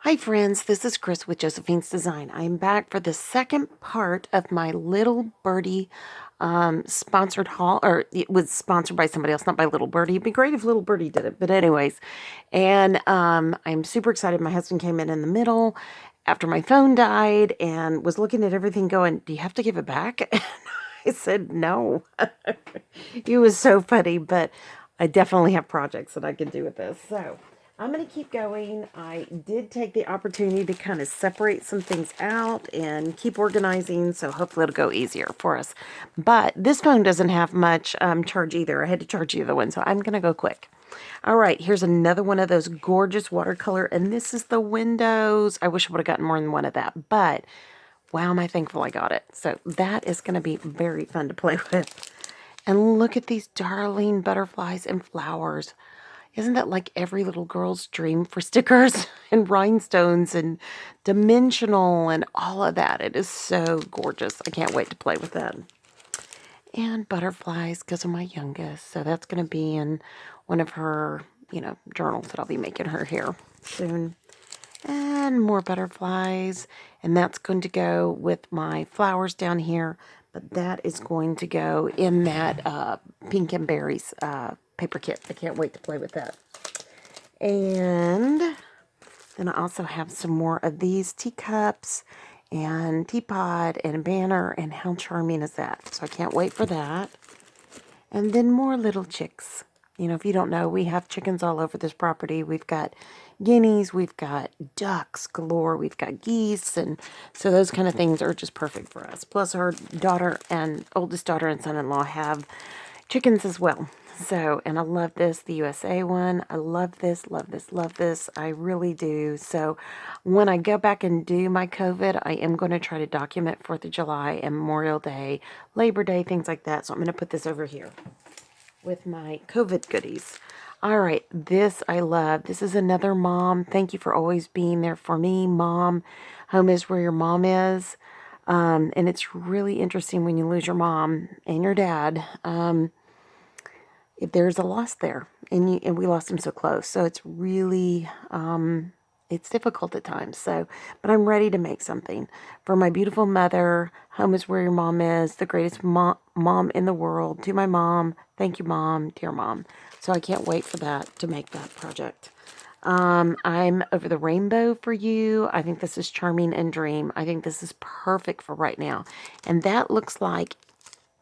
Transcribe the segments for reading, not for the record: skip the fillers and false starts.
Hi friends, this is Chris with Josephine's Design. I'm back for the second part of my Little Birdie sponsored haul, or it was sponsored by somebody else, not by Little Birdie. It'd be great if Little Birdie did it, but anyways. And I'm super excited. My husband came in the middle after my phone died and was looking at everything going, do you have to give it back? And I said, no. He was so funny, but I definitely have projects that I can do with this. So I'm going to keep going. I did take the opportunity to kind of separate some things out and keep organizing, so hopefully it'll go easier for us. But this phone doesn't have much charge either. I had to charge the other one, so I'm going to go quick. All right, here's another one of those gorgeous watercolor, and this is the windows. I wish I would have gotten more than one of that, but wow, am I thankful I got it. So that is going to be very fun to play with. And look at these darling butterflies and flowers. Isn't that like every little girl's dream for stickers and rhinestones and dimensional and all of that? It is so gorgeous. I can't wait to play with that. And butterflies because of my youngest. So that's going to be in one of her, journals that I'll be making her here soon. And more butterflies. And that's going to go with my flowers down here. But that is going to go in that pink and berries paper kit. I can't wait to play with that. And then I also have some more of these teacups and teapot and a banner, and how charming is that? So I can't wait for that. And then more little chicks. If you don't know, we have chickens all over this property. We've got guineas, we've got ducks galore, we've got geese, and so those kind of things are just perfect for us. Plus our oldest daughter and son-in-law have chickens as well. So, and I love this, the USA one. I love this, love this, love this. I really do. So when I go back and do my COVID, I am going to try to document 4th of July and Memorial Day, Labor Day, things like that. So I'm going to put this over here with my COVID goodies. All right, this I love. This is another mom. Thank you for always being there for me, Mom. Home is where your mom is. And it's really interesting when you lose your mom and your dad. There's a loss there, and we lost him so close. So it's really, it's difficult at times. So, but I'm ready to make something for my beautiful mother. Home is where your mom is, the greatest mom in the world. To my mom, thank you, Mom, dear Mom. So I can't wait for that, to make that project. I'm over the rainbow for you. I think this is charming and dream. I think this is perfect for right now. And that looks like,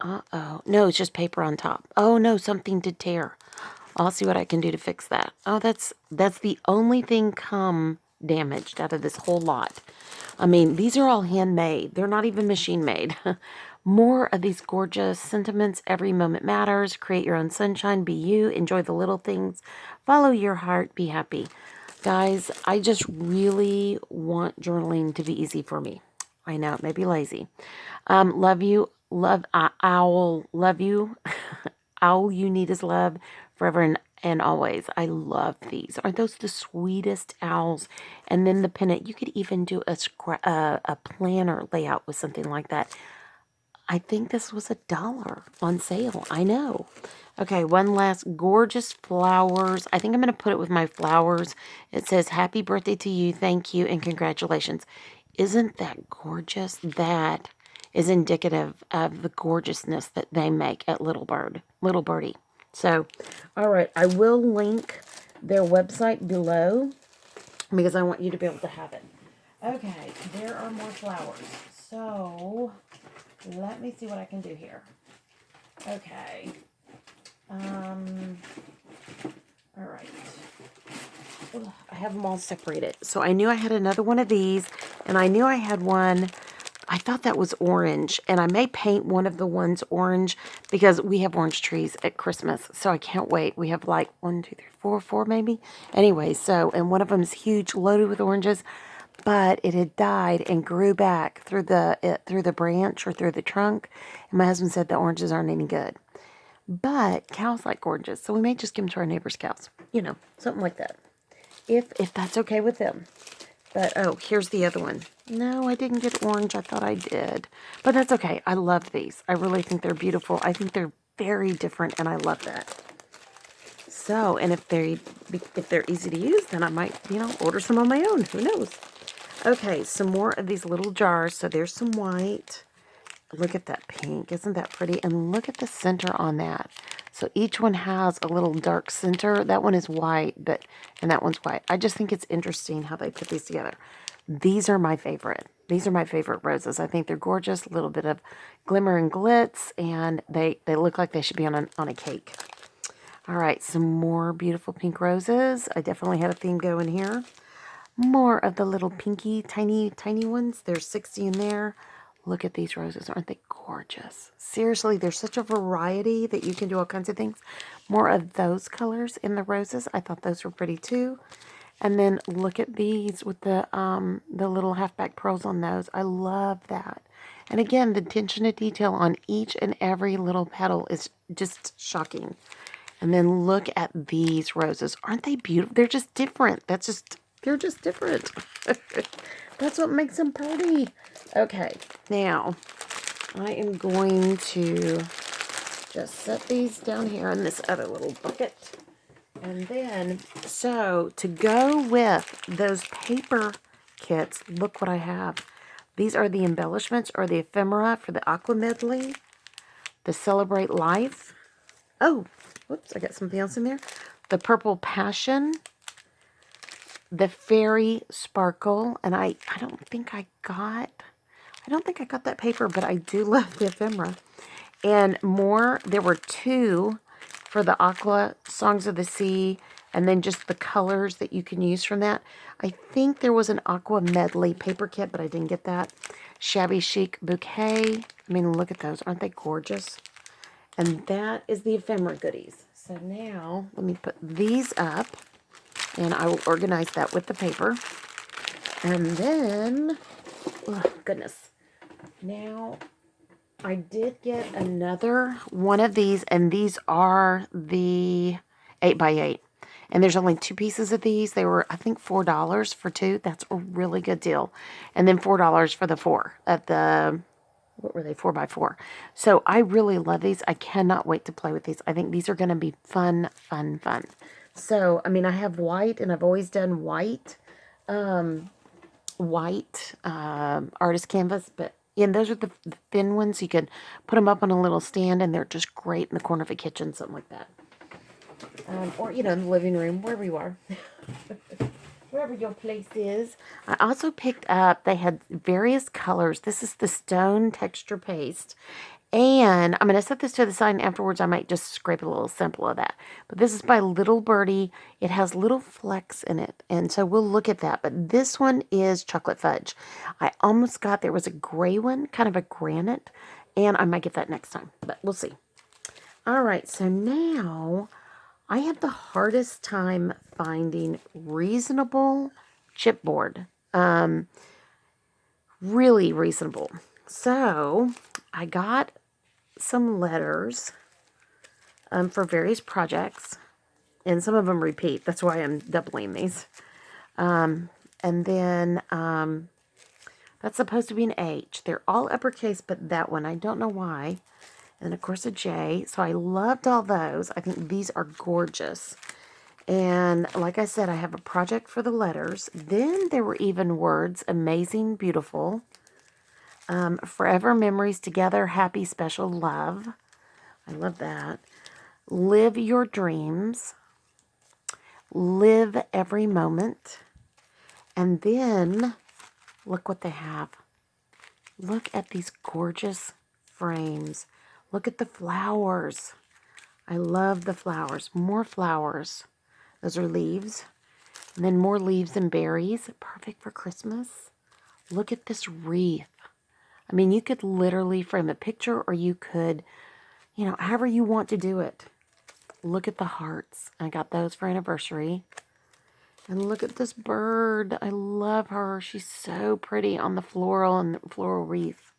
uh-oh. No, it's just paper on top. Oh, no, something did tear. I'll see what I can do to fix that. Oh, that's the only thing damaged out of this whole lot. I mean, these are all handmade. They're not even machine made. More of these gorgeous sentiments. Every moment matters. Create your own sunshine. Be you. Enjoy the little things. Follow your heart. Be happy. Guys, I just really want journaling to be easy for me. I know it may be lazy. Love you. Owl. Love you. All you need is love forever and always. I love these. Aren't those the sweetest owls? And then the pennant. You could even do a planner layout with something like that. I think this was $1 on sale. I know. Okay, one last gorgeous flowers. I think I'm going to put it with my flowers. It says, happy birthday to you, thank you, and congratulations. Isn't that gorgeous? That is indicative of the gorgeousness that they make at Little Birdie. So, all right, I will link their website below because I want you to be able to have it. Okay, there are more flowers. So, let me see what I can do here. Okay. All right. Ugh, I have them all separated. So I knew I had another one of these, and I knew I had one. I thought that was orange, and I may paint one of the ones orange because we have orange trees at Christmas. So I can't wait. We have like 1, 2, 3, 4 maybe. Anyway, so, and one of them is huge, loaded with oranges. But it had died and grew back through the branch or through the trunk. And my husband said the oranges aren't any good. But cows like oranges, so we may just give them to our neighbor's cows. Something like that. If that's okay with them. But, oh, here's the other one. No, I didn't get orange. I thought I did. But that's okay. I love these. I really think they're beautiful. I think they're very different, and I love that. So, and if they're easy to use, then I might, order some on my own. Who knows? Okay, some more of these little jars. So there's some white. Look at that pink. Isn't that pretty? And look at the center on that. So each one has a little dark center. That one is white, and that one's white. I just think it's interesting how they put these together. These are my favorite. These are my favorite roses. I think they're gorgeous. A little bit of glimmer and glitz, and they look like they should be on a cake. All right, some more beautiful pink roses. I definitely had a theme going here. More of the little pinky, tiny, tiny ones. There's 60 in there. Look at these roses. Aren't they gorgeous? Seriously, there's such a variety that you can do all kinds of things. More of those colors in the roses. I thought those were pretty too. And then look at these with the little halfback pearls on those. I love that. And again, the attention to detail on each and every little petal is just shocking. And then look at these roses. Aren't they beautiful? They're just different. They're just different. That's what makes them pretty. Okay, now I am going to just set these down here in this other little bucket. And then, so to go with those paper kits, look what I have. These are the embellishments or the ephemera for the Aqua Medley, the Celebrate Life. Oh, whoops, I got something else in there. The Purple Passion, the Fairy Sparkle, and I don't think I got that paper, but I do love the ephemera. And more, there were 2 for the Aqua Songs of the Sea, and then just the colors that you can use from that. I think there was an Aqua Medley paper kit, but I didn't get that. Shabby Chic Bouquet. I mean, look at those. Aren't they gorgeous? And that is the ephemera goodies. So now, let me put these up, and I will organize that with the paper. And then, oh, goodness. Now, I did get another one of these, and these are the 8x8. And there's only 2 pieces of these. They were, I think, $4 for 2. That's a really good deal. And then $4 for the 4 at the, what were they, 4x4. So I really love these. I cannot wait to play with these. I think these are going to be fun, fun, fun. So, I mean, I have white, and I've always done white artist canvas, but and those are the thin ones. You could put them up on a little stand, and they're just great in the corner of a kitchen, something like that. Or, in the living room, wherever you are. Wherever your place is. I also picked up, they had various colors. This is the stone texture paste. And I'm going to set this to the side, and afterwards I might just scrape a little sample of that. But this is by Little Birdie. It has little flecks in it, and so we'll look at that. But this one is chocolate fudge. I almost got, there was a gray one, kind of a granite, and I might get that next time, but we'll see. All right, so now I have the hardest time finding reasonable chipboard. Really reasonable. So I got some letters for various projects, and some of them repeat. That's why I'm doubling these. And then that's supposed to be an H. They're all uppercase, but that one, I don't know why. And then, of course, a J. So I loved all those. I think these are gorgeous. And like I said, I have a project for the letters. Then there were even words. Amazing, beautiful. Forever memories together, happy, special, love. I love that. Live your dreams. Live every moment. And then, look what they have. Look at these gorgeous frames. Look at the flowers. I love the flowers. More flowers. Those are leaves. And then more leaves and berries. Perfect for Christmas. Look at this wreath. I mean, you could literally frame a picture, or you could, however you want to do it. Look at the hearts. I got those for anniversary. And look at this bird. I love her. She's so pretty on the floral and the floral wreath.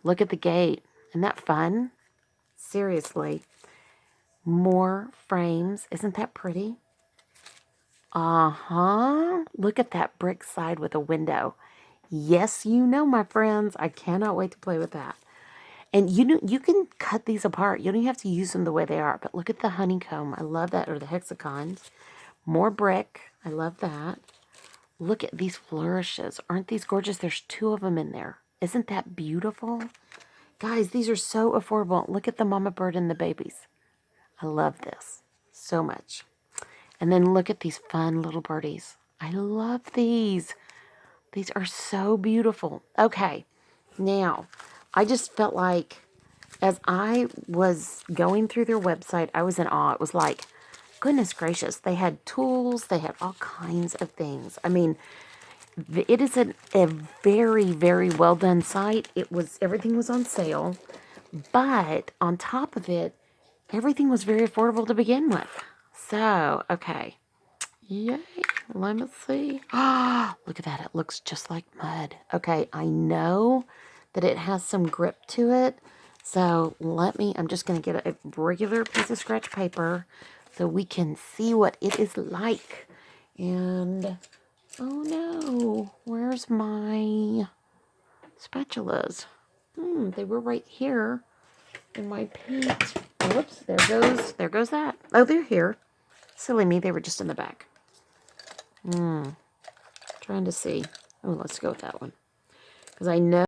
Look at the gate. Isn't that fun? Seriously. More frames. Isn't that pretty? Look at that brick side with a window. Yes, my friends. I cannot wait to play with that. And you know, you can cut these apart. You don't even have to use them the way they are. But look at the honeycomb. I love that. Or the hexagons. More brick. I love that. Look at these flourishes. Aren't these gorgeous? There's 2 of them in there. Isn't that beautiful? Guys, these are so affordable. Look at the mama bird and the babies. I love this so much. And then look at these fun little birdies. I love these. These are so beautiful. Okay, now, I just felt like as I was going through their website, I was in awe. It was like, goodness gracious, they had tools, they had all kinds of things. I mean, it is a very, very well done site. Everything was on sale, but on top of it, everything was very affordable to begin with. So, okay. Yay. Let me see. Ah, look at that. It looks just like mud. Okay, I know that it has some grip to it. So I'm just going to get a regular piece of scratch paper so we can see what it is like. And, oh no, where's my spatulas? They were right here in my paint. Whoops, there goes that. Oh, they're here. Silly me, they were just in the back. Trying to see. Oh, let's go with that one. Because I know